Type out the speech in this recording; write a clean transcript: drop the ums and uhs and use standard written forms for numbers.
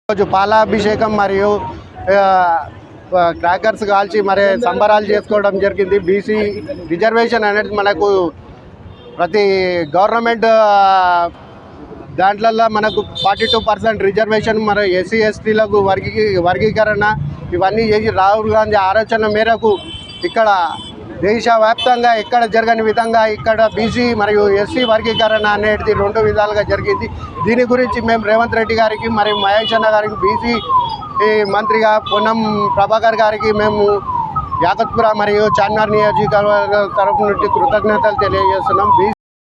రోజు పాలాభిషేకం మరియు క్రాకర్స్ కాల్చి మరి సంబరాలు చేసుకోవడం జరిగింది. బీసీ రిజర్వేషన్ అనేది మనకు ప్రతి గవర్నమెంట్ దాంట్లల్లో మనకు 42% రిజర్వేషన్, మరి ఎస్సీ ఎస్టీలకు వర్గీకరణ ఇవన్నీ చేసి రాహుల్ గాంధీ ఆలోచన మేరకు ఇక్కడ దేశవ్యాప్తంగా ఎక్కడ జరగని విధంగా ఇక్కడ బీసీ మరియు ఎస్సీ వర్గీకరణ అనేది 2 విధాలుగా జరిగింది. దీని గురించి మేము రేవంత్ రెడ్డి గారికి మరియు మహేష్ అన్న గారికి, బీసీ మంత్రిగా పొన్నం ప్రభాకర్ గారికి మేము యాకత్పుర మరియు చార్మినార్ నియోజకవర్గ తరఫు నుండి కృతజ్ఞతలు తెలియజేస్తున్నాం.